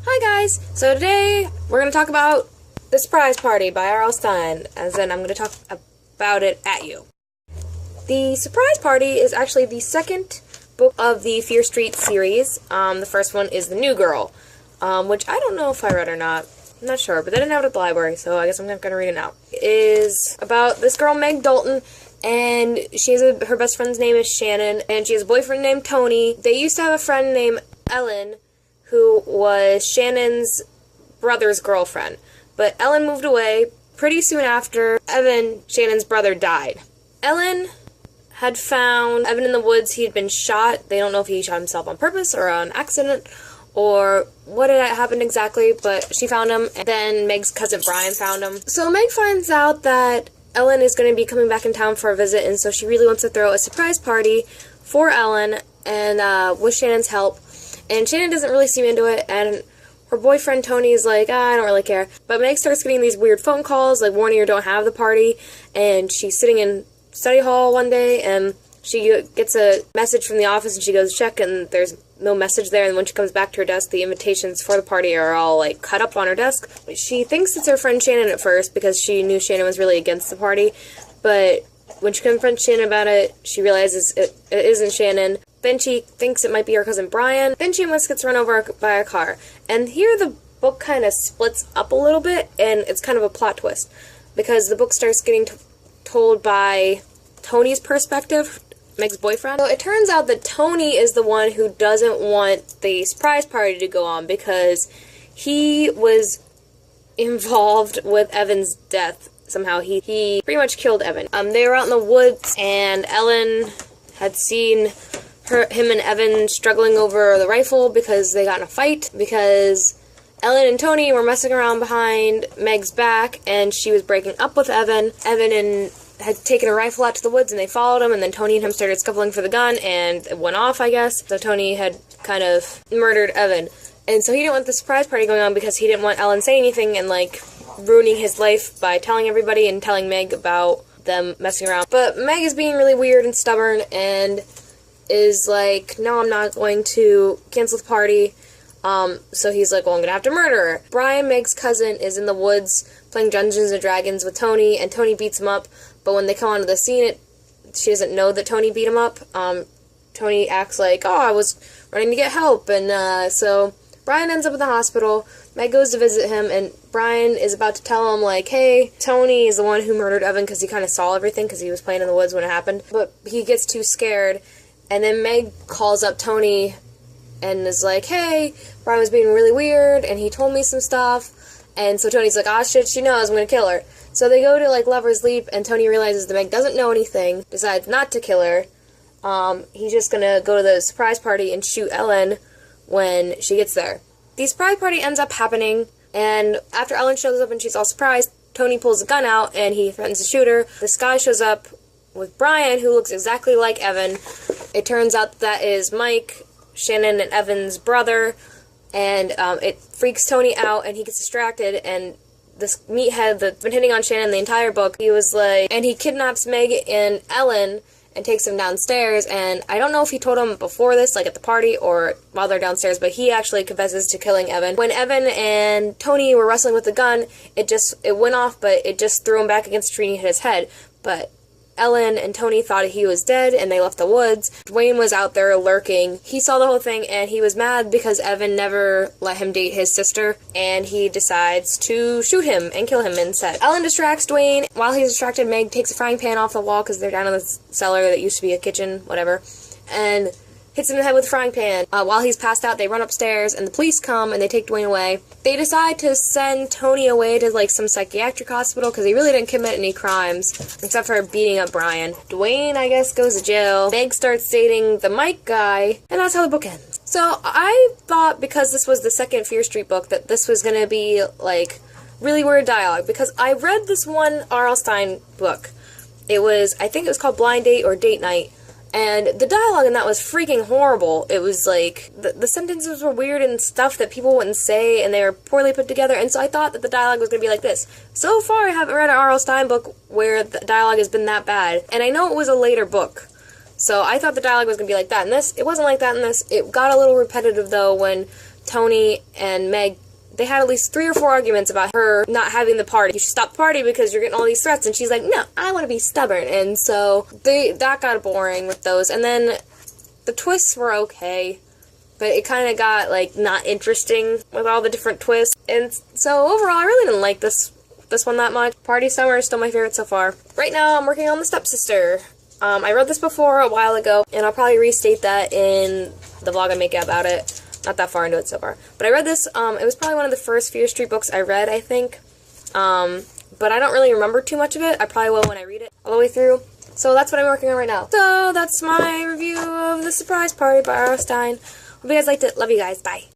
Hi guys! So today we're going to talk about The Surprise Party by R.L Stine, as in I'm going to talk about it at you. The Surprise Party is actually the second book of the Fear Street series. The first one is The New Girl, which I don't know if I read or not. I'm not sure, but they didn't have it at the library, so I guess I'm not going to read it now. It is about this girl, Meg Dalton, and she has her best friend's name is Shannon, and she has a boyfriend named Tony. They used to have a friend named Ellen, who was Shannon's brother's girlfriend. But Ellen moved away pretty soon after Evan, Shannon's brother, died. Ellen had found Evan in the woods. He had been shot. They don't know if he shot himself on purpose or on accident or what had happened exactly, but she found him, and then Meg's cousin Brian found him. So Meg finds out that Ellen is going to be coming back in town for a visit, and so she really wants to throw a surprise party for Ellen and with Shannon's help. And Shannon doesn't really seem into it, and her boyfriend Tony is like, I don't really care. But Meg starts getting these weird phone calls, like warning her don't have the party, and she's sitting in study hall one day, and she gets a message from the office, and she goes to check, and there's no message there, and when she comes back to her desk, the invitations for the party are all, like, cut up on her desk. She thinks it's her friend Shannon at first, because she knew Shannon was really against the party, but when she confronts Shannon about it, she realizes it isn't Shannon. Then she thinks it might be her cousin Brian. Then she almost gets run over by a car. And here the book kind of splits up a little bit, and it's kind of a plot twist. Because the book starts getting told by Tony's perspective, Meg's boyfriend. So it turns out that Tony is the one who doesn't want the surprise party to go on because he was involved with Evan's death. Somehow he pretty much killed Evan. They were out in the woods, and Ellen had seen him and Evan struggling over the rifle because they got in a fight, because Ellen and Tony were messing around behind Meg's back, and she was breaking up with Evan. Evan had taken a rifle out to the woods, and they followed him, and then Tony and him started scuffling for the gun, and it went off, I guess. So Tony had kind of murdered Evan. And so he didn't want the surprise party going on because he didn't want Ellen saying anything and, like, ruining his life by telling everybody and telling Meg about them messing around. But Meg is being really weird and stubborn, and is like, no, I'm not going to cancel the party. So he's like, well, I'm gonna have to murder her. Brian, Meg's cousin, is in the woods playing Dungeons and Dragons with Tony, and Tony beats him up, but when they come onto the scene, she doesn't know that Tony beat him up. Tony acts like, oh, I was running to get help, and so Brian ends up in the hospital. Meg goes to visit him, and Brian is about to tell him, like, hey, Tony is the one who murdered Evan, because he kind of saw everything, because he was playing in the woods when it happened, but he gets too scared. And then Meg calls up Tony and is like, hey, Brian was being really weird, and he told me some stuff. And so Tony's like, ah, shit, she knows, I'm gonna kill her. So they go to, like, Lover's Leap, and Tony realizes that Meg doesn't know anything, decides not to kill her. He's just gonna go to the surprise party and shoot Ellen when she gets there. The surprise party ends up happening, and after Ellen shows up and she's all surprised, Tony pulls a gun out, and he threatens to shoot her. This guy shows up with Brian, who looks exactly like Evan. It turns out that is Mike, Shannon and Evan's brother, and it freaks Tony out, and he gets distracted, and this meathead that's been hitting on Shannon the entire book, he was like, and he kidnaps Meg and Ellen and takes them downstairs, and I don't know if he told them before this, like at the party, or while they're downstairs, but he actually confesses to killing Evan. When Evan and Tony were wrestling with the gun, it went off, but it just threw him back against a tree and hit his head, but Ellen and Tony thought he was dead, and they left the woods. Dwayne was out there lurking. He saw the whole thing, and he was mad because Evan never let him date his sister, and he decides to shoot him and kill him instead. Ellen distracts Dwayne. While he's distracted, Meg takes a frying pan off the wall because they're down in the cellar that used to be a kitchen, whatever, and hits him in the head with a frying pan. While he's passed out, they run upstairs, and the police come, and they take Dwayne away. They decide to send Tony away to, like, some psychiatric hospital, because he really didn't commit any crimes, except for beating up Brian. Dwayne, I guess, goes to jail. Meg starts dating the Mike guy, and that's how the book ends. So, I thought, because this was the second Fear Street book, that this was gonna be, like, really weird dialogue, because I read this one R.L Stine book. I think it was called Blind Date or Date Night, and the dialogue in that was freaking horrible. It was like, the sentences were weird and stuff that people wouldn't say, and they were poorly put together, and so I thought that the dialogue was going to be like this. So far, I haven't read an R.L Stine book where the dialogue has been that bad, and I know it was a later book, So I thought the dialogue was going to be like that in this. It wasn't like that in this. It got a little repetitive, though, when Tony and Meg, they had at least 3 or 4 arguments about her not having the party. You should stop the party because you're getting all these threats. And she's like, no, I want to be stubborn. And so that got boring with those. And then the twists were okay, but it kind of got, like, not interesting with all the different twists. And so overall, I really didn't like this one that much. Party Summer is still my favorite so far. Right now, I'm working on The Stepsister. I read this before a while ago, and I'll probably restate that in the vlog I make about it. Not that far into it so far. But I read this, it was probably one of the first Fear Street books I read, I think. But I don't really remember too much of it. I probably will when I read it all the way through. So that's what I'm working on right now. So that's my review of The Surprise Party by R.L Stine. Hope you guys liked it. Love you guys. Bye.